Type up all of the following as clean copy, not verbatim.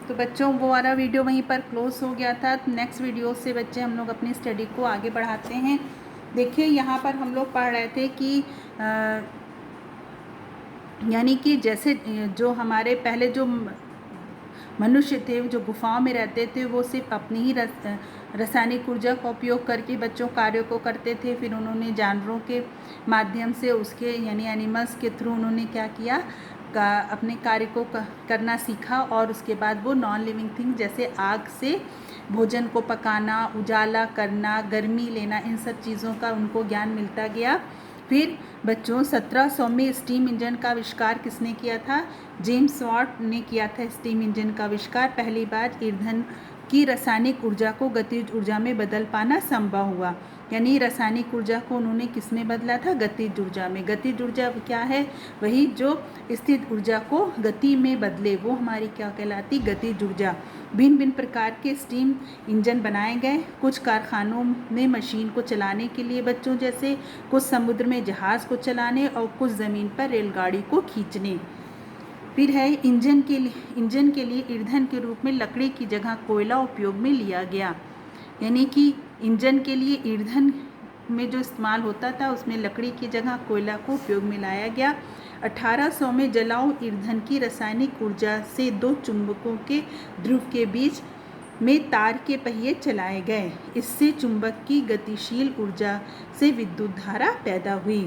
तो बच्चों वो वाला वीडियो वहीं पर क्लोज हो गया था। नेक्स्ट वीडियो से बच्चे हम लोग अपनी स्टडी को आगे बढ़ाते हैं। देखिए यहाँ पर हम लोग पढ़ रहे थे कि यानी कि जैसे जो हमारे पहले जो मनुष्य थे जो गुफाओं में रहते थे वो सिर्फ अपनी ही रासायनिक ऊर्जा का उपयोग करके बच्चों कार्यों को करते थे। फिर उन्होंने जानवरों के माध्यम से उसके यानी एनिमल्स के थ्रू उन्होंने क्या किया अपने कार्य को करना सीखा। और उसके बाद वो नॉन लिविंग थिंग जैसे आग से भोजन को पकाना, उजाला करना, गर्मी लेना, इन सब चीज़ों का उनको ज्ञान मिलता गया। फिर बच्चों 1700 में स्टीम इंजन का आविष्कार किसने किया था? जेम्स वाट ने किया था स्टीम इंजन का आविष्कार। पहली बार ईंधन की रासायनिक ऊर्जा को गतिज ऊर्जा में बदल पाना संभव हुआ। यानी रासायनिक ऊर्जा को उन्होंने किस में बदला था? गतिज ऊर्जा में। गतिज ऊर्जा क्या है? वही जो स्थिर ऊर्जा को गति में बदले, वो हमारी क्या कहलाती? गतिज ऊर्जा। भिन्न भिन्न प्रकार के स्टीम इंजन बनाए गए। कुछ कारखानों में मशीन को चलाने के लिए बच्चों, जैसे कुछ समुद्र में जहाज़ को चलाने और कुछ ज़मीन पर रेलगाड़ी को खींचने। फिर है इंजन के लिए ईंधन के रूप में लकड़ी की जगह कोयला उपयोग में लिया गया। यानी कि इंजन के लिए ईंधन में जो इस्तेमाल होता था उसमें लकड़ी की जगह कोयला को उपयोग में लाया गया। 1800 में जलाऊ ईंधन की रासायनिक ऊर्जा से दो चुंबकों के ध्रुव के बीच में तार के पहिए चलाए गए। इससे चुंबक की गतिशील ऊर्जा से विद्युत धारा पैदा हुई।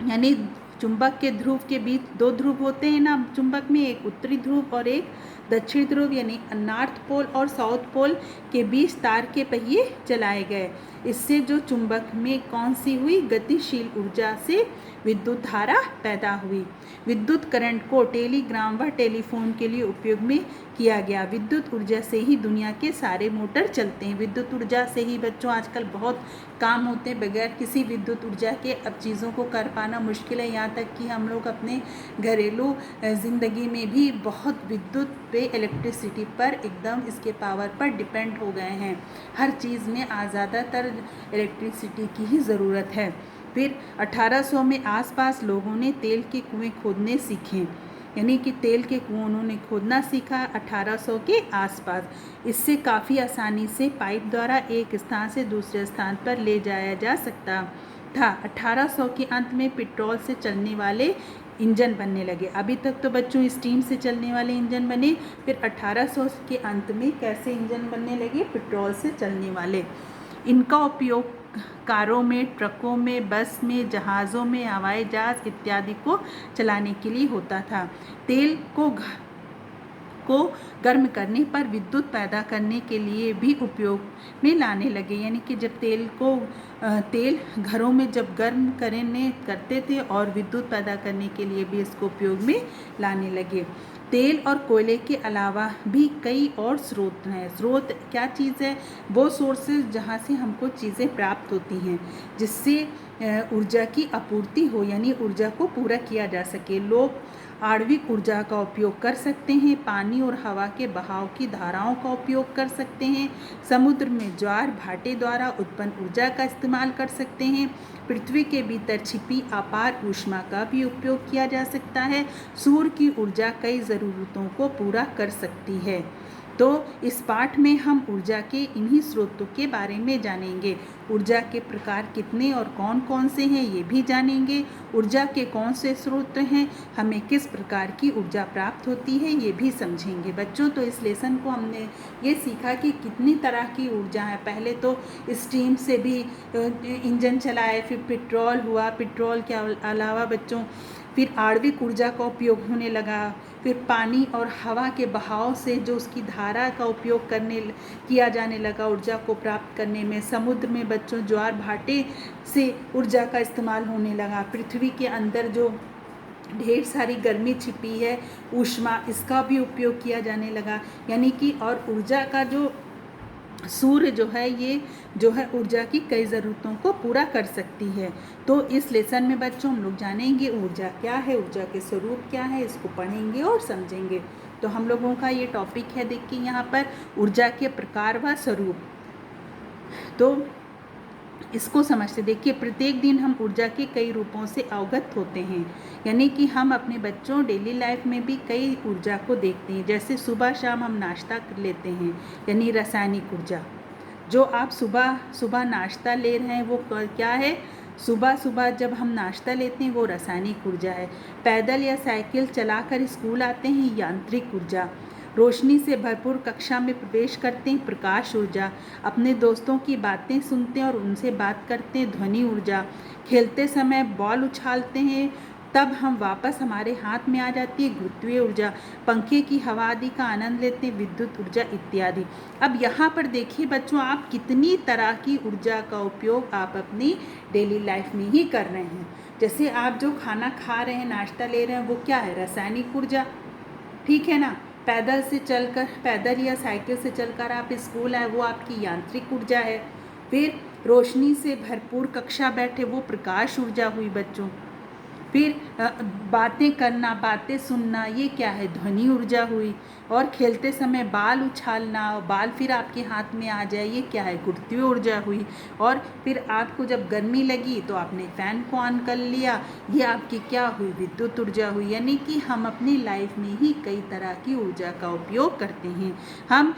यानी चुंबक के ध्रुव के बीच दो ध्रुव होते हैं ना चुंबक में, एक उत्तरी ध्रुव और एक दक्षिण ध्रुव, यानी नॉर्थ पोल और साउथ पोल के बीच तार के पहिए चलाए गए। इससे जो चुंबक में कौन सी हुई? गतिशील ऊर्जा से विद्युत धारा पैदा हुई। विद्युत करंट को टेलीग्राम व टेलीफोन के लिए उपयोग में किया गया। विद्युत ऊर्जा से ही दुनिया के सारे मोटर चलते हैं। विद्युत ऊर्जा से ही बच्चों आजकल बहुत काम होते हैं। बगैर किसी विद्युत ऊर्जा के अब चीज़ों को कर पाना मुश्किल है। यहाँ तक कि हम लोग अपने घरेलू ज़िंदगी में भी बहुत विद्युत पे, इलेक्ट्रिसिटी पर, एकदम इसके पावर पर डिपेंड हो गए हैं। हर चीज़ में ज़्यादातर इलेक्ट्रिसिटी की ही ज़रूरत है। फिर 1800 में आसपास लोगों ने तेल के कुएं खोदने सीखे। यानी कि तेल के कुएं उन्होंने खोदना सीखा 1800 के आसपास। इससे काफ़ी आसानी से पाइप द्वारा एक स्थान से दूसरे स्थान पर ले जाया जा सकता था। 1800 के अंत में पेट्रोल से चलने वाले इंजन बनने लगे। अभी तक तो बच्चों स्टीम से चलने वाले इंजन बने, फिर 1800 के अंत में कैसे इंजन बनने लगे? पेट्रोल से चलने वाले। इनका उपयोग कारों में, ट्रकों में, बस में, जहाज़ों में, हवाई जहाज़ इत्यादि को चलाने के लिए होता था। तेल को गर्म करने पर विद्युत पैदा करने के लिए भी उपयोग में लाने लगे। यानी कि जब तेल घरों में जब गर्म करते थे और विद्युत पैदा करने के लिए भी इसको उपयोग में लाने लगे। तेल और कोयले के अलावा भी कई और स्रोत हैं। स्रोत क्या चीज़ है? वो सोर्सेज जहाँ से हमको चीज़ें प्राप्त होती हैं जिससे ऊर्जा की आपूर्ति हो, यानी ऊर्जा को पूरा किया जा सके। लोग आणविक ऊर्जा का उपयोग कर सकते हैं। पानी और हवा के बहाव की धाराओं का उपयोग कर सकते हैं। समुद्र में ज्वार भाटे द्वारा उत्पन्न ऊर्जा का इस्तेमाल कर सकते हैं। पृथ्वी के भीतर छिपी अपार ऊष्मा का भी उपयोग किया जा सकता है। सूर्य की ऊर्जा कई ज़रूरतों को पूरा कर सकती है। तो इस पाठ में हम ऊर्जा के इन्हीं स्रोतों के बारे में जानेंगे। ऊर्जा के प्रकार कितने और कौन कौन से हैं ये भी जानेंगे। ऊर्जा के कौन से स्रोत हैं, हमें किस प्रकार की ऊर्जा प्राप्त होती है ये भी समझेंगे। बच्चों तो इस लेसन को हमने ये सीखा कि कितनी तरह की ऊर्जा है। पहले तो स्टीम से भी इंजन चलाए, फिर पेट्रोल हुआ, पेट्रोल के अलावा बच्चों फिर आणविक ऊर्जा का उपयोग होने लगा। फिर पानी और हवा के बहाव से जो उसकी धारा का उपयोग किया जाने लगा ऊर्जा को प्राप्त करने में। समुद्र में बच्चों ज्वार भाटे से ऊर्जा का इस्तेमाल होने लगा। पृथ्वी के अंदर जो ढेर सारी गर्मी छिपी है, ऊष्मा, इसका भी उपयोग किया जाने लगा। यानी कि और ऊर्जा का जो सूर्य जो है ये जो है ऊर्जा की कई ज़रूरतों को पूरा कर सकती है। तो इस लेसन में बच्चों हम लोग जानेंगे ऊर्जा क्या है, ऊर्जा के स्वरूप क्या है, इसको पढ़ेंगे और समझेंगे। तो हम लोगों का ये टॉपिक है, देखिए यहाँ पर ऊर्जा के प्रकार व स्वरूप। तो इसको समझते। देखिए, प्रत्येक दिन हम ऊर्जा के कई रूपों से अवगत होते हैं, यानी कि हम अपने बच्चों डेली लाइफ में भी कई ऊर्जा को देखते हैं। जैसे सुबह शाम हम नाश्ता कर लेते हैं, यानी रासायनिक ऊर्जा। जो आप सुबह सुबह नाश्ता ले रहे हैं वो क्या है? सुबह सुबह जब हम नाश्ता लेते हैं वो रासायनिक ऊर्जा है। पैदल या साइकिल चलाकर स्कूल आते हैं, यांत्रिक ऊर्जा। रोशनी से भरपूर कक्षा में प्रवेश करते हैं, प्रकाश ऊर्जा। अपने दोस्तों की बातें सुनते हैं और उनसे बात करते हैं, ध्वनि ऊर्जा। खेलते समय बॉल उछालते हैं, तब हम वापस हमारे हाथ में आ जाती है, गुरुत्वीय ऊर्जा। पंखे की हवा आदि का आनंद लेते हैं, विद्युत ऊर्जा इत्यादि। अब यहाँ पर देखिए बच्चों, आप कितनी तरह की ऊर्जा का उपयोग आप अपनी डेली लाइफ में ही कर रहे हैं। जैसे आप जो खाना खा रहे हैं, नाश्ता ले रहे हैं, वो क्या है? रासायनिक ऊर्जा, ठीक है ना। पैदल या साइकिल से चलकर आप स्कूल आए, वो आपकी यांत्रिक ऊर्जा है। फिर रोशनी से भरपूर कक्षा बैठे, वो प्रकाश ऊर्जा हुई बच्चों। फिर बातें करना, बातें सुनना, ये क्या है? ध्वनि ऊर्जा हुई। और खेलते समय बाल उछालना, बाल फिर आपके हाथ में आ जाए, ये क्या है? गुरुत्वीय ऊर्जा हुई। और फिर आपको जब गर्मी लगी तो आपने फ़ैन को ऑन कर लिया, ये आपकी क्या हुई? विद्युत ऊर्जा हुई। यानी कि हम अपनी लाइफ में ही कई तरह की ऊर्जा का उपयोग करते हैं। हम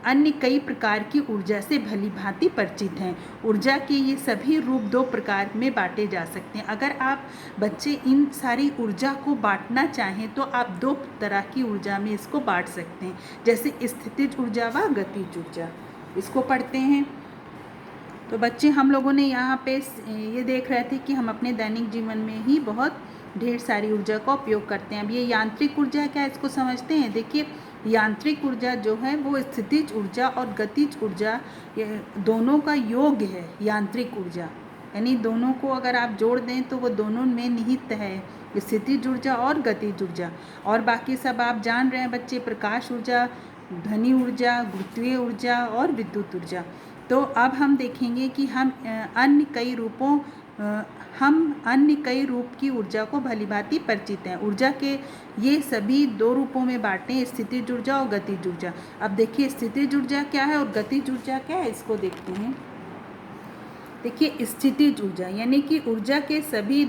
अन्य कई प्रकार की ऊर्जा से भली भांति परिचित हैं। ऊर्जा के ये सभी रूप दो प्रकार में बांटे जा सकते हैं। अगर आप बच्चे इन सारी ऊर्जा को बांटना चाहें तो आप दो तरह की ऊर्जा में इसको बांट सकते हैं, जैसे स्थितिज ऊर्जा व गतिज ऊर्जा। इसको पढ़ते हैं। तो बच्चे, हम लोगों ने यहाँ पे ये देख रहे थे कि हम अपने दैनिक जीवन में ही बहुत ढेर सारी ऊर्जा का उपयोग करते हैं। अब ये यांत्रिक ऊर्जा क्या है, इसको समझते हैं। देखिए, यांत्रिक ऊर्जा जो है वो स्थितिज ऊर्जा और गतिज ऊर्जा दोनों का योग है। यांत्रिक ऊर्जा यानी दोनों को अगर आप जोड़ दें तो वो दोनों में निहित है, स्थितिज ऊर्जा और गतिज ऊर्जा। और बाकी सब आप जान रहे हैं बच्चे, प्रकाश ऊर्जा, ध्वनि ऊर्जा, गुरुत्वीय ऊर्जा और विद्युत ऊर्जा। तो अब हम देखेंगे कि हम अन्य कई रूप की ऊर्जा को भलीभांति परिचित हैं। ऊर्जा के ये सभी दो रूपों में बांटे, स्थितिज ऊर्जा और गतिज ऊर्जा। अब देखिए, स्थितिज ऊर्जा क्या है और गतिज ऊर्जा क्या है, इसको देखते हैं। देखिए, स्थितिज ऊर्जा यानी कि ऊर्जा के सभी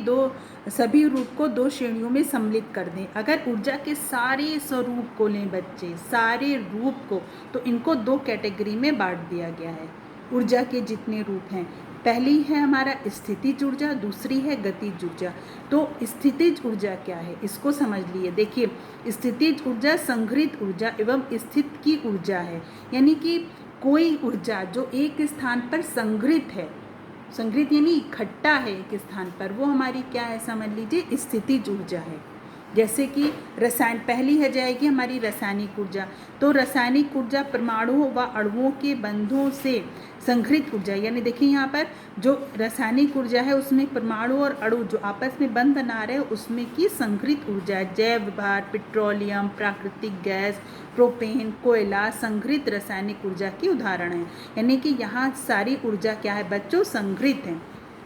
रूप को दो श्रेणियों में सम्मिलित कर दें। अगर ऊर्जा के सारे स्वरूप को लें बच्चे, सारे रूप को, तो इनको दो कैटेगरी में बांट दिया गया है। ऊर्जा के जितने रूप हैं, पहली है हमारा स्थितिज ऊर्जा, दूसरी है गतिज ऊर्जा। तो स्थितिज ऊर्जा क्या है, इसको समझ लिए। देखिए, स्थितिज ऊर्जा संग्रहित ऊर्जा एवं स्थित की ऊर्जा है, यानी कि कोई ऊर्जा जो एक स्थान पर संग्रहित है, संग्रहित यानी इकट्ठा है एक स्थान पर, वो हमारी क्या है, समझ लीजिए स्थितिज ऊर्जा है। जैसे कि पहली है जाएगी हमारी रासायनिक ऊर्जा। तो रासायनिक ऊर्जा परमाणुओं व अणुओं के बंधों से संग्रहित ऊर्जा, यानी देखिए यहाँ पर जो रासायनिक ऊर्जा है उसमें परमाणु और अणु जो आपस में बंध बना रहे हैं उसमें की संग्रहित ऊर्जा है। जैव भार, पेट्रोलियम, प्राकृतिक गैस, प्रोपेन, कोयला संग्रहित रासायनिक ऊर्जा की उदाहरण है। यानी कि यहाँ सारी ऊर्जा क्या है बच्चों, संग्रहित है।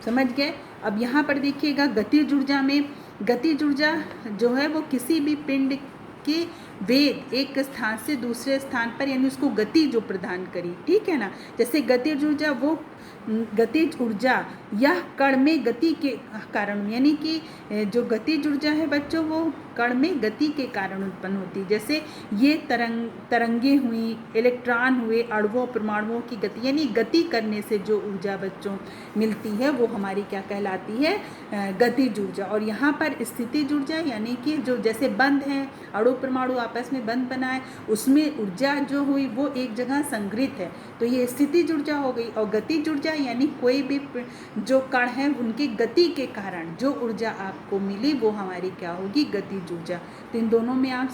समझ गए। अब यहाँ पर देखिएगा गतिज ऊर्जा में, गतिज ऊर्जा जो है वो किसी भी पिंड के वेग एक स्थान से दूसरे स्थान पर, यानी उसको गति जो प्रदान करी, ठीक है ना। जैसे गतिज ऊर्जा वो गतिज ऊर्जा यह कण में गति के कारण, यानी कि जो गतिज ऊर्जा है बच्चों वो कण में गति के कारण उत्पन्न होती है। जैसे ये तरंगे हुई, इलेक्ट्रॉन हुए, अणुओं परमाणुओं की गति, यानी गति करने से जो ऊर्जा बच्चों मिलती है वो हमारी क्या कहलाती है, गतिज ऊर्जा। और यहाँ पर स्थितिज ऊर्जा यानी कि जो जैसे बंध है, अणु परमाणु आपस में बंध बनाए, उसमें ऊर्जा जो हुई वो एक जगह संग्रहित है, तो ये स्थितिज ऊर्जा हो गई। और गतिज ऊर्जा यानी कोई भी जो कण है उनकी गति के कारण जो ऊर्जा आपको मिली वो हमारी क्या होगी, गतिज ऊर्जा। तो इन दोनों में आप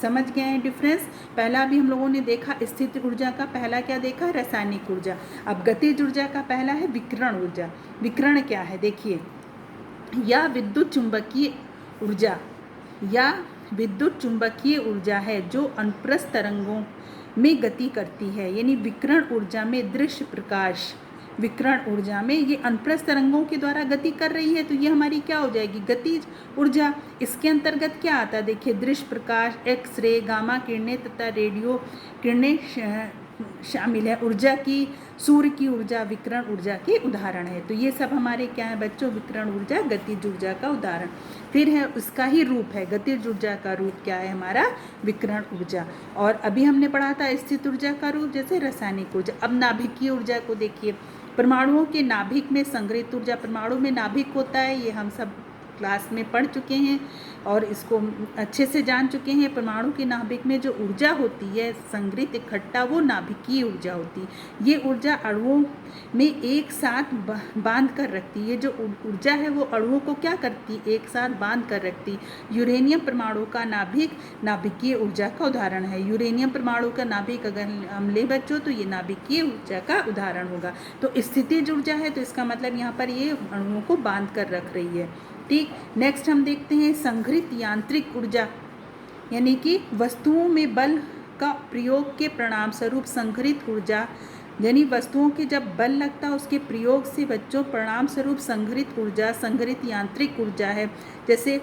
समझ गए हैं डिफरेंस। पहला भी हम लोगों ने देखा स्थित ऊर्जा का, पहला क्या देखा, रासायनिक ऊर्जा। अब गतिज ऊर्जा का पहला है विकिरण ऊर्जा। विकिरण क्या है, देखिए, या विद्युत चुंबकीय ऊर्जा है जो अनुप्रस्थ तरंगों में गति करती है। यानी विकिरण ऊर्जा में दृश्य प्रकाश, विकिरण ऊर्जा में ये अनुप्रस्थ तरंगों के द्वारा गति कर रही है, तो ये हमारी क्या हो जाएगी, गतिज ऊर्जा। इसके अंतर्गत क्या आता है, देखिए, दृश्य प्रकाश, एक्सरे, गामा किरणें तथा रेडियो किरणें शामिल है। ऊर्जा की, सूर्य की ऊर्जा विकिरण ऊर्जा के उदाहरण है। तो ये सब हमारे क्या है बच्चों, विकिरण ऊर्जा, गतिज ऊर्जा का उदाहरण। फिर है उसका ही रूप है, गतिज ऊर्जा का रूप क्या है हमारा, विकिरण ऊर्जा। और अभी हमने पढ़ा था स्थित ऊर्जा का रूप जैसे रासायनिक ऊर्जा। अब नाभिकीय ऊर्जा को देखिए, परमाणुओं के नाभिक में संग्रहित ऊर्जा। परमाणु में नाभिक होता है, ये हम सब क्लास में पढ़ चुके हैं और इसको अच्छे से जान चुके हैं। परमाणु के नाभिक में जो ऊर्जा होती है संग्रहित इकट्ठा, वो नाभिकीय ऊर्जा होती है। ये ऊर्जा अणुओं में एक साथ बांध कर रखती है। जो ऊर्जा है वो अणुओं को क्या करती है, एक साथ बांध कर रखती है। यूरेनियम परमाणु का नाभिक नाभिकीय ऊर्जा का उदाहरण है। यूरेनियम परमाणु का नाभिक अगर हम ले बच्चों तो ये नाभिकीय ऊर्जा का उदाहरण होगा। तो स्थितिज ऊर्जा है तो इसका मतलब यहाँ पर ये अणुओं को बांध कर रख रही है। ठीक, नेक्स्ट हम देखते हैं संघरित यांत्रिक ऊर्जा, यानी कि वस्तुओं में बल का प्रयोग के परिणाम स्वरूप संघरित ऊर्जा, यानी वस्तुओं के जब बल लगता है उसके प्रयोग से बच्चों परिणाम स्वरूप संघरित ऊर्जा, संघरित यांत्रिक ऊर्जा है। जैसे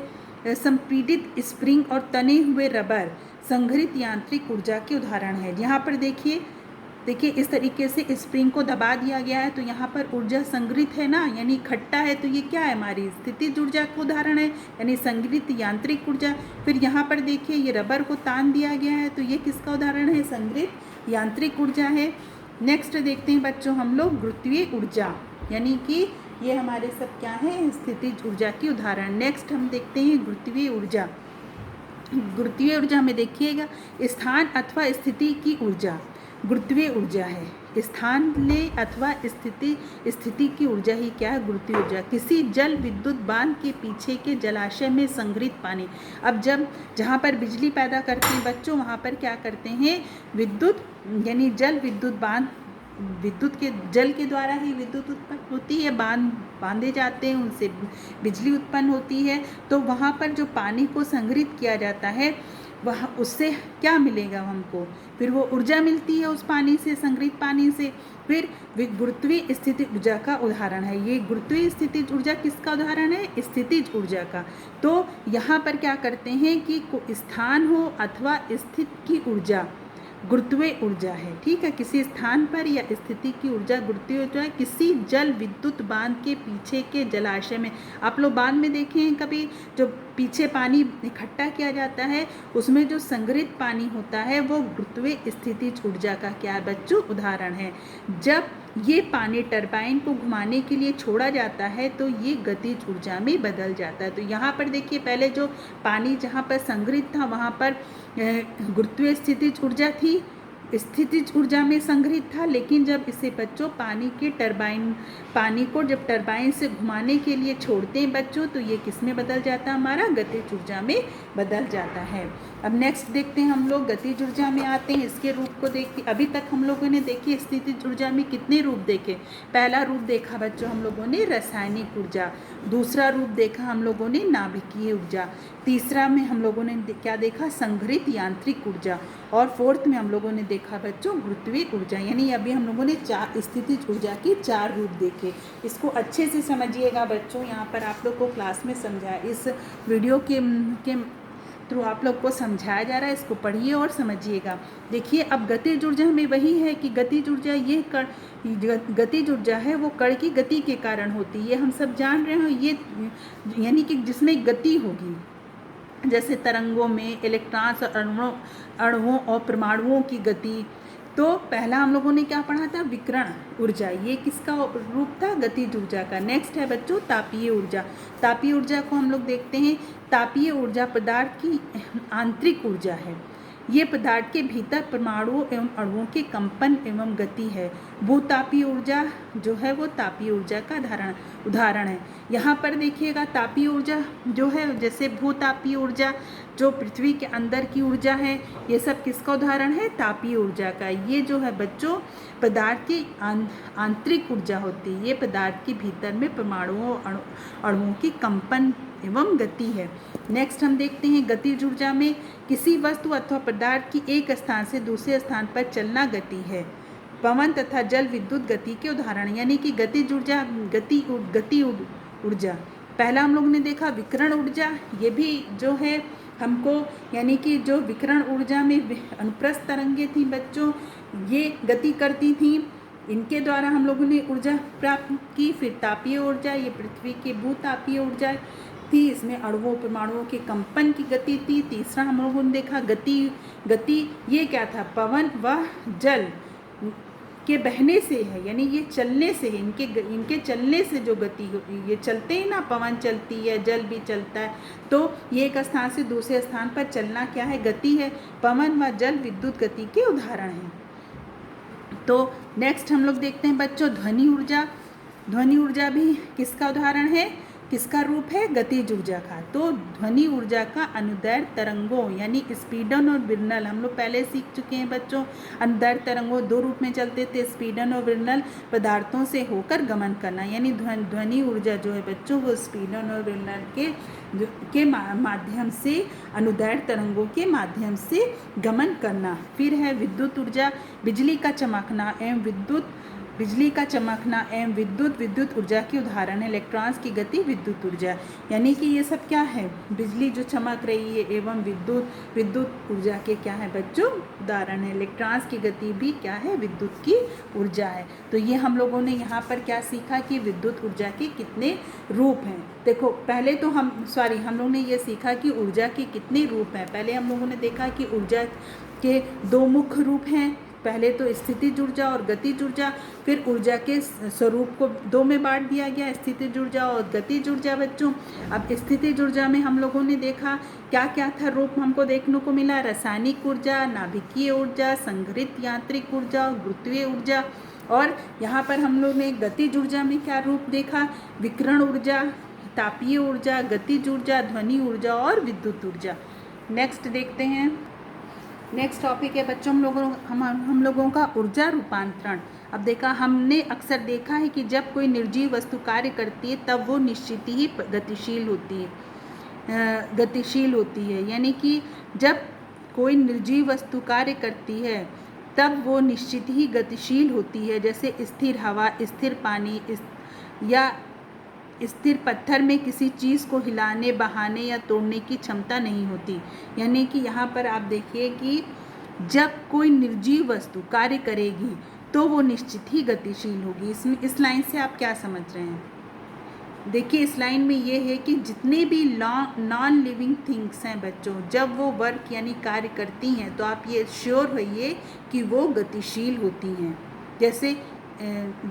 संपीड़ित स्प्रिंग और तने हुए रबर संघरित यांत्रिक ऊर्जा के उदाहरण है। यहाँ पर देखिए इस तरीके से स्प्रिंग को दबा दिया गया है तो यहाँ पर ऊर्जा संग्रहित है ना, यानी इकट्ठा है, तो ये क्या है हमारी स्थितिज ऊर्जा का उदाहरण है, यानी संग्रहित यांत्रिक ऊर्जा। फिर यहाँ पर देखिए ये रबर को तान दिया गया है तो ये किसका उदाहरण है, संग्रहित यांत्रिक ऊर्जा है। नेक्स्ट देखते हैं बच्चों हम लोग गुरुत्वीय ऊर्जा, यानी कि ये हमारे सब क्या है, स्थितिज ऊर्जा की उदाहरण। नेक्स्ट हम देखते हैं गुरुत्वीय ऊर्जा। गुरुत्वीय ऊर्जा में देखिएगा स्थान अथवा स्थिति की ऊर्जा गुरुत्वीय ऊर्जा है। स्थान ले अथवा स्थिति की ऊर्जा ही क्या है, गुरुत्वीय ऊर्जा। किसी जल विद्युत बांध के पीछे के जलाशय में संग्रहित पानी। अब जब जहाँ पर बिजली पैदा करते हैं बच्चों वहाँ पर क्या करते हैं, विद्युत यानी जल विद्युत बांध, विद्युत के जल के द्वारा ही विद्युत उत्पन्न होती है, बांधे जाते हैं उनसे बिजली उत्पन्न होती है। तो वहाँ पर जो पानी को संग्रहित किया जाता है वह उससे क्या मिलेगा हमको, फिर वो ऊर्जा मिलती है उस पानी से, संग्रहित पानी से। फिर गुरुत्वीय स्थितिज ऊर्जा का उदाहरण है। ये गुरुत्वीय स्थितिज ऊर्जा किसका उदाहरण है, स्थितिज ऊर्जा का। तो यहाँ पर क्या करते हैं कि स्थान हो अथवा स्थित की ऊर्जा गुरुत्वीय ऊर्जा है। ठीक है, किसी स्थान पर या स्थिति की ऊर्जा गुरुत्वीय ऊर्जा है। किसी जल विद्युत बांध के पीछे के जलाशय में, आप लोग बांध में देखे हैं कभी, जो पीछे पानी इकट्ठा किया जाता है उसमें जो संग्रहित पानी होता है वो गुरुत्वीय स्थितिज ऊर्जा का क्या है बच्चों, उदाहरण है। जब ये पानी टरबाइन को घुमाने के लिए छोड़ा जाता है तो ये गतिज ऊर्जा में बदल जाता है। तो यहाँ पर देखिए पहले जो पानी जहाँ पर संग्रहित था वहाँ पर गुरुत्वीय स्थितिज ऊर्जा थी, स्थितिज ऊर्जा में संग्रहित था। लेकिन जब इसे बच्चों पानी को जब टरबाइन से घुमाने के लिए छोड़ते हैं बच्चों तो ये किस में बदल जाता है, हमारा गतिज ऊर्जा में बदल जाता है। अब नेक्स्ट देखते हैं हम लोग गतिज ऊर्जा में आते हैं, इसके रूप को देखते। अभी तक हम लोगों ने देखिए स्थितिज ऊर्जा में कितने रूप देखे। पहला रूप देखा बच्चों हम लोगों ने रासायनिक ऊर्जा, दूसरा रूप देखा हम लोगों ने नाभिकीय ऊर्जा, तीसरा में हम लोगों ने क्या देखा, संघरित यांत्रिक ऊर्जा, और फोर्थ में हम लोगों ने देखा बच्चों गुरुत्वीय ऊर्जा। यानी अभी हम लोगों ने स्थितिज ऊर्जा के 4 रूप देखे। इसको अच्छे से समझिएगा बच्चों, यहाँ पर आप लोग को क्लास में समझाया, इस वीडियो के थ्रू आप लोग को समझाया जा रहा है, इसको पढ़िए और समझिएगा। देखिए अब गतिज ऊर्जा में वही है कि गतिज ऊर्जा ये गतिज ऊर्जा है वो कण की गति के कारण होती है, ये हम सब जान रहे हैं। ये यानी कि जिसमें गति होगी, जैसे तरंगों में इलेक्ट्रॉन्स और अणुओं और परमाणुओं की गति। तो पहला हम लोगों ने क्या पढ़ा था, विकिरण ऊर्जा, ये किसका रूप था, गतिज ऊर्जा का। नेक्स्ट है बच्चों तापीय ऊर्जा। तापीय ऊर्जा को हम लोग देखते हैं, तापीय ऊर्जा पदार्थ की आंतरिक ऊर्जा है। ये पदार्थ के भीतर परमाणुओं एवं अणुओं के कंपन एवं गति है। भूतापीय ऊर्जा जो है वो तापीय ऊर्जा का उदाहरण है। यहाँ पर देखिएगा तापीय ऊर्जा जो है, जैसे भूतापीय ऊर्जा जो पृथ्वी के अंदर की ऊर्जा है, ये सब किसका उदाहरण है, तापीय ऊर्जा का। ये जो है बच्चों पदार्थ की आंतरिक ऊर्जा होती है, ये पदार्थ के भीतर में परमाणुओं अणुओं की कंपन एवं गति है। नेक्स्ट हम देखते हैं गतिज ऊर्जा में किसी वस्तु अथवा पदार्थ की एक स्थान से दूसरे स्थान पर चलना गति है। पवन तथा जल विद्युत गति के उदाहरण, यानी कि गतिज ऊर्जा गति ऊर्जा। पहला हम लोग ने देखा विकिरण ऊर्जा, ये भी जो है हमको यानी कि जो विकिरण ऊर्जा में अनुप्रस्थ तरंगे थी बच्चों, ये गति करती थी, इनके द्वारा हम लोगों ने ऊर्जा प्राप्त की। फिर तापीय ऊर्जा, ये पृथ्वी की भूतापीय ऊर्जा थी, इसमें अणुओं परमाणुओं के कंपन की गति थी। तीसरा हम लोगों ने देखा गति ये क्या था, पवन व जल के बहने से है, यानी ये चलने से है, इनके चलने से जो गति होती है, ये चलते हैं ना, पवन चलती है, जल भी चलता है, तो ये एक स्थान से दूसरे स्थान पर चलना क्या है, गति है। पवन व जल विद्युत गति के उदाहरण हैं। तो नेक्स्ट हम लोग देखते हैं बच्चों ध्वनि ऊर्जा। ध्वनि ऊर्जा भी किसका उदाहरण है, किसका रूप है, गतिज ऊर्जा का। तो ध्वनि ऊर्जा का अनुदैर्घ्य तरंगों यानी स्पीडन और विरनल, हम लोग पहले सीख चुके हैं बच्चों। अनुदैर्घ्य तरंगों दो रूप में चलते थे, स्पीडन और विरनल पदार्थों से होकर गमन करना, यानी ध्वनि ऊर्जा जो है बच्चों वो स्पीडन और विरनल के माध्यम से, अनुदैर्घ्य तरंगों के माध्यम से गमन करना। फिर है विद्युत ऊर्जा, बिजली का चमकना एवं विद्युत ऊर्जा की उदाहरण है। इलेक्ट्रॉन्स की गति विद्युत ऊर्जा, यानी कि ये सब क्या है, बिजली जो चमक रही है एवं विद्युत ऊर्जा के क्या है बच्चों, उदाहरण है। इलेक्ट्रॉन्स की गति भी क्या है, विद्युत की ऊर्जा है। तो ये हम लोगों ने यहाँ पर क्या सीखा कि विद्युत ऊर्जा के कितने रूप हैं। देखो पहले तो हम लोगों ने ये सीखा कि ऊर्जा के कितने रूप हैं। पहले हम लोगों ने देखा कि ऊर्जा के दो मुख्य रूप हैं, पहले तो स्थितिज ऊर्जा और गतिज ऊर्जा। फिर ऊर्जा के स्वरूप को दो में बांट दिया गया, स्थितिज ऊर्जा और गतिज ऊर्जा बच्चों। अब स्थितिज ऊर्जा में हम लोगों ने देखा क्या क्या था रूप हमको देखने को मिला, रासायनिक ऊर्जा, नाभिकीय ऊर्जा, संघरित यांत्रिक ऊर्जा, गुरुत्वीय ऊर्जा। और यहाँ पर हम लोग ने गतिज ऊर्जा में क्या रूप देखा, विकिरण ऊर्जा, तापीय ऊर्जा, गतिज ऊर्जा, ध्वनि ऊर्जा और विद्युत ऊर्जा। नेक्स्ट देखते हैं, नेक्स्ट टॉपिक है बच्चों हम लोगों का ऊर्जा रूपांतरण। अब देखा हमने अक्सर देखा है कि जब कोई निर्जीव वस्तु कार्य करती है तब वो निश्चित ही गतिशील होती है, यानी कि जब कोई निर्जीव वस्तु कार्य करती है तब वो निश्चित ही गतिशील होती है। जैसे स्थिर हवा, स्थिर पानी या स्थिर पत्थर में किसी चीज़ को हिलाने, बहाने या तोड़ने की क्षमता नहीं होती। यानी कि यहाँ पर आप देखिए कि जब कोई निर्जीव वस्तु कार्य करेगी तो वो निश्चित ही गतिशील होगी। इसमें इस लाइन से आप क्या समझ रहे हैं, देखिए इस लाइन में ये है कि जितने भी नॉन लिविंग थिंग्स हैं बच्चों, जब वो वर्क यानी कार्य करती हैं तो आप ये श्योर होइए कि वो गतिशील होती हैं, जैसे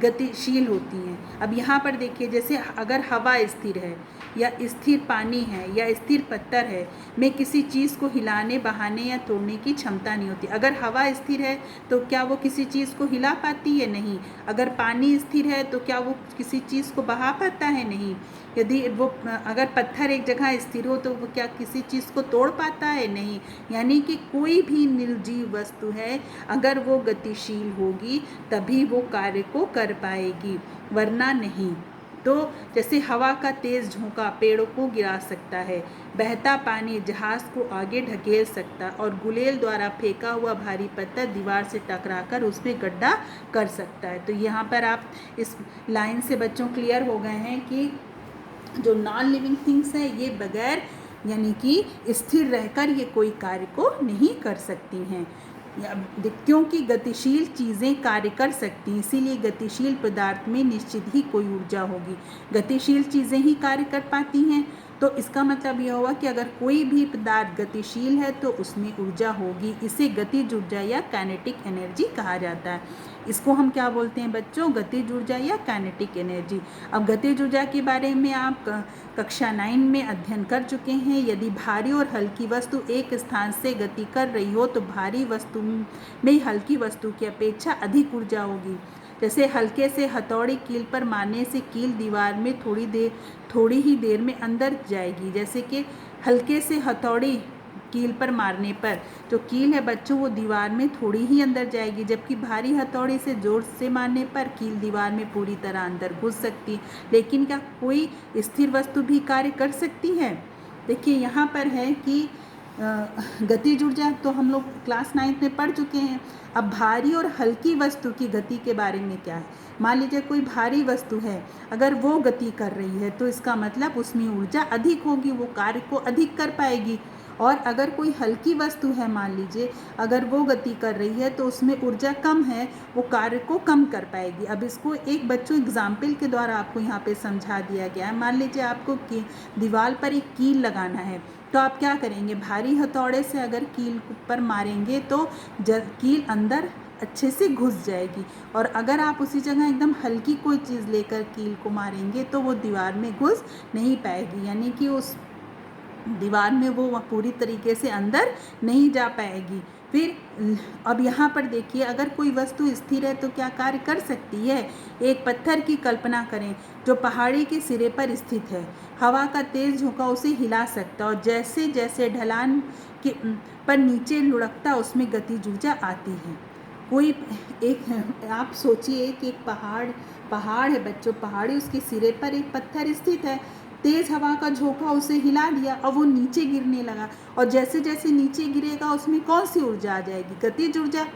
गतिशील होती हैं। अब यहाँ पर देखिए जैसे अगर हवा स्थिर है या स्थिर पानी है या स्थिर पत्थर है में किसी चीज़ को हिलाने, बहाने या तोड़ने की क्षमता नहीं होती। अगर हवा स्थिर है तो क्या वो किसी चीज़ को हिला पाती है, नहीं। अगर पानी स्थिर है तो क्या वो किसी चीज़ को बहा पाता है, नहीं। यदि वो अगर पत्थर एक जगह स्थिर हो तो वो क्या किसी चीज़ को तोड़ पाता है, नहीं। यानी कि कोई भी निर्जीव वस्तु है अगर वो गतिशील होगी तभी वो कार्य को कर पाएगी, वरना नहीं। तो जैसे हवा का तेज़ झोंका पेड़ों को गिरा सकता है, बहता पानी जहाज़ को आगे ढकेल सकता और गुलेल द्वारा फेंका हुआ भारी पत्थर दीवार से टकराकर उसमें गड्ढा कर सकता है। तो यहाँ पर आप इस लाइन से बच्चों क्लियर हो गए हैं कि जो नॉन लिविंग थिंग्स है ये बगैर यानी कि स्थिर रहकर ये कोई कार्य को नहीं कर सकती हैं, क्योंकि गतिशील चीज़ें कार्य कर सकती हैं, इसीलिए गतिशील पदार्थ में निश्चित ही कोई ऊर्जा होगी। गतिशील चीज़ें ही कार्य कर पाती हैं, तो इसका मतलब यह हुआ कि अगर कोई भी पदार्थ गतिशील है तो उसमें ऊर्जा होगी। इसे गतिज ऊर्जा या काइनेटिक एनर्जी कहा जाता है। इसको हम क्या बोलते हैं बच्चों, गतिज ऊर्जा या काइनेटिक एनर्जी। अब गतिज ऊर्जा के बारे में आप कक्षा 9 में अध्ययन कर चुके हैं। यदि भारी और हल्की वस्तु एक स्थान से गति कर रही हो तो भारी वस्तु में हल्की वस्तु की अपेक्षा अधिक ऊर्जा होगी। जैसे हल्के से हथौड़ी कील पर मारने से कील दीवार में थोड़ी ही देर में अंदर जाएगी। जैसे कि हल्के से हथौड़ी कील पर मारने पर जो कील है बच्चों वो दीवार में थोड़ी ही अंदर जाएगी, जबकि भारी हथौड़ी से जोर से मारने पर कील दीवार में पूरी तरह अंदर घुस सकती है। लेकिन क्या कोई स्थिर वस्तु भी कार्य कर सकती है? देखिए यहाँ पर है कि गतिज ऊर्जा तो हम लोग क्लास 9 में पढ़ चुके हैं। अब भारी और हल्की वस्तु की गति के बारे में क्या है, मान लीजिए कोई भारी वस्तु है, अगर वो गति कर रही है तो इसका मतलब उसमें ऊर्जा अधिक होगी, वो कार्य को अधिक कर पाएगी। और अगर कोई हल्की वस्तु है, मान लीजिए अगर वो गति कर रही है तो उसमें ऊर्जा कम है, वो कार्य को कम कर पाएगी। अब इसको एक बच्चों एग्जाम्पल के द्वारा आपको यहाँ पे समझा दिया गया है। मान लीजिए आपको दीवार पर एक कील लगाना है, तो आप क्या करेंगे, भारी हथौड़े से अगर कील पर मारेंगे तो कील अंदर अच्छे से घुस जाएगी, और अगर आप उसी जगह एकदम हल्की कोई चीज़ लेकर कील को मारेंगे तो वो दीवार में घुस नहीं पाएगी, यानी कि उस दीवार में वो पूरी तरीके से अंदर नहीं जा पाएगी। फिर अब यहाँ पर देखिए, अगर कोई वस्तु स्थिर है तो क्या कार्य कर सकती है। एक पत्थर की कल्पना करें जो पहाड़ी के सिरे पर स्थित है, हवा का तेज झोंका उसे हिला सकता, और जैसे जैसे ढलान के पर नीचे लुढ़कता उसमें गतिज ऊर्जा आती है। कोई एक आप सोचिए कि एक पहाड़ है बच्चों, पहाड़ी, उसके सिरे पर एक पत्थर स्थित है, तेज हवा का झोंका उसे हिला दिया और वो नीचे गिरने लगा, और जैसे जैसे नीचे गिरेगा उसमें कौन सी ऊर्जा आ जाएगी, गतिज ऊर्जा।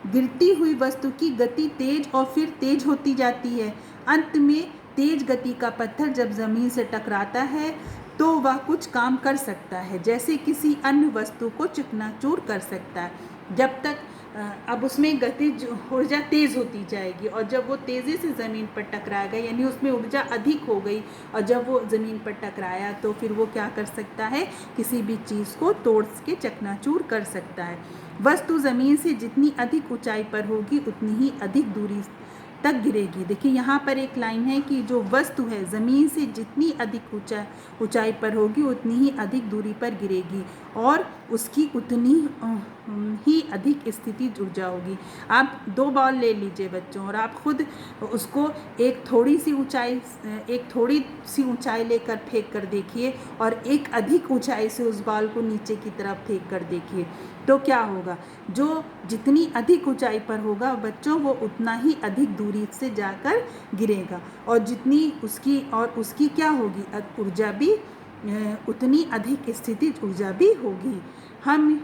गिरती हुई वस्तु की गति तेज और फिर तेज होती जाती है। अंत में तेज गति का पत्थर जब जमीन से टकराता है तो वह कुछ काम कर सकता है, जैसे किसी अन्य वस्तु को चकनाचूर कर सकता है। जब तक अब उसमें गतिज ऊर्जा तेज़ होती जाएगी, और जब वो तेज़ी से ज़मीन पर टकराएगा यानी उसमें ऊर्जा अधिक हो गई, और जब वो ज़मीन पर टकराया तो फिर वो क्या कर सकता है, किसी भी चीज़ को तोड़ के चकनाचूर कर सकता है। वस्तु ज़मीन से जितनी अधिक ऊंचाई पर होगी उतनी ही अधिक दूरी तक गिरेगी। देखिए यहाँ पर एक लाइन है कि जो वस्तु है ज़मीन से जितनी अधिक ऊंचाई पर होगी उतनी ही अधिक दूरी पर गिरेगी, और उसकी उतनी ही अधिक स्थितिज ऊर्जा होगी। आप 2 बॉल ले लीजिए बच्चों, और आप खुद उसको एक थोड़ी सी ऊंचाई लेकर फेंक कर देखिए, और एक अधिक ऊंचाई से उस बॉल को नीचे की तरफ फेंक कर देखिए, तो क्या होगा, जो जितनी अधिक ऊंचाई पर होगा बच्चों वो उतना ही अधिक दूरी से जाकर गिरेगा, और जितनी उसकी क्या होगी, ऊर्जा भी उतनी अधिक स्थितिज ऊर्जा भी होगी। हम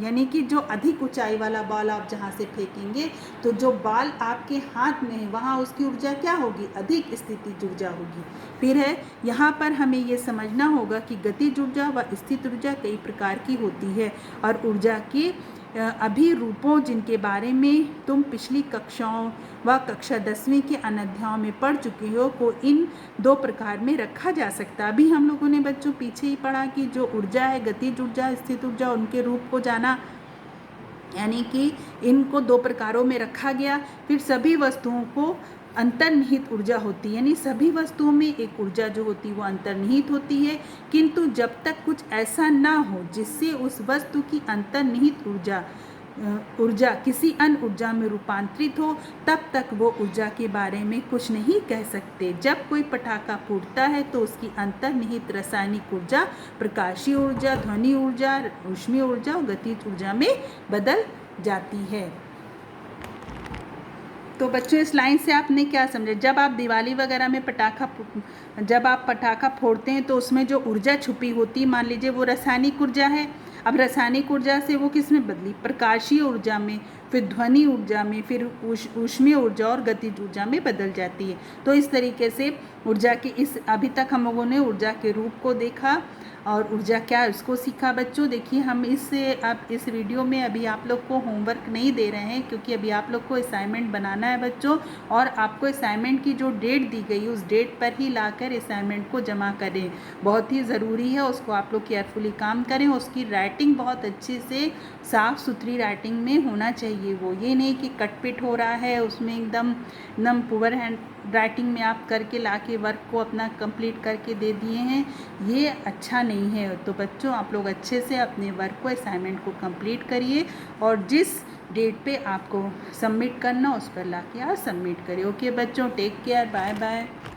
यानी कि जो अधिक ऊंचाई वाला बॉल आप जहाँ से फेंकेंगे तो जो बॉल आपके हाथ में है वहाँ उसकी ऊर्जा क्या होगी, अधिक स्थितिज ऊर्जा होगी। फिर है यहाँ पर हमें ये समझना होगा कि गतिज ऊर्जा व स्थित ऊर्जा कई प्रकार की होती है, और ऊर्जा के अभिरूपों जिनके बारे में तुम पिछली कक्षाओं व कक्षा 10वीं के अध्यायों में पढ़ चुके हो को इन 2 प्रकार में रखा जा सकता है। अभी हम लोगों ने बच्चों पीछे ही पढ़ा कि जो ऊर्जा है, गतिज ऊर्जा, स्थित ऊर्जा, उनके रूप को जाना, यानी कि इनको 2 प्रकारों में रखा गया। फिर सभी वस्तुओं को अंतर्निहित ऊर्जा होती है, यानी सभी वस्तुओं में एक ऊर्जा जो होती है वो अंतर्निहित होती है, किंतु जब तक कुछ ऐसा ना हो जिससे उस वस्तु की अंतर्निहित ऊर्जा किसी अन्य ऊर्जा में रूपांतरित हो, तब तक वो ऊर्जा के बारे में कुछ नहीं कह सकते। जब कोई पटाखा फूटता है तो उसकी अंतर्निहित रासायनिक ऊर्जा प्रकाशीय ऊर्जा, ध्वनि ऊर्जा, ऊष्मीय ऊर्जा और गतिज ऊर्जा में बदल जाती है। तो बच्चों इस लाइन से आपने क्या समझा, जब आप दिवाली वगैरह में जब आप पटाखा फोड़ते हैं तो उसमें जो ऊर्जा छुपी होती है, मान लीजिए वो रासायनिक ऊर्जा है। अब रासायनिक ऊर्जा से वो किस में बदली, प्रकाशीय ऊर्जा में, फिर ध्वनि ऊर्जा में, फिर ऊष्मीय ऊर्जा और गतिज ऊर्जा में बदल जाती है। तो इस तरीके से ऊर्जा के अभी तक हम लोगों ने ऊर्जा के रूप को देखा, और ऊर्जा क्या उसको सीखा। बच्चों देखिए, हम इस वीडियो में अभी आप लोग को होमवर्क नहीं दे रहे हैं, क्योंकि अभी आप लोग को असाइनमेंट बनाना है बच्चों, और आपको असाइनमेंट की जो डेट दी गई उस डेट पर ही लाकर असाइनमेंट को जमा करें। बहुत ही ज़रूरी है, उसको आप लोग केयरफुली काम करें। उसकी राइटिंग बहुत अच्छे से साफ़ सुथरी राइटिंग में होना चाहिए। वो ये नहीं कि कटपिट हो रहा है, उसमें एकदम पुअर हैंड राइटिंग में आप करके लाके वर्क को अपना कंप्लीट करके दे दिए हैं, ये अच्छा नहीं है। तो बच्चों आप लोग अच्छे से अपने वर्क को, असाइनमेंट को कंप्लीट करिए, और जिस डेट पे आपको सबमिट करना उस पर लाके आप सबमिट करिए। ओके बच्चों, टेक केयर, बाय बाय।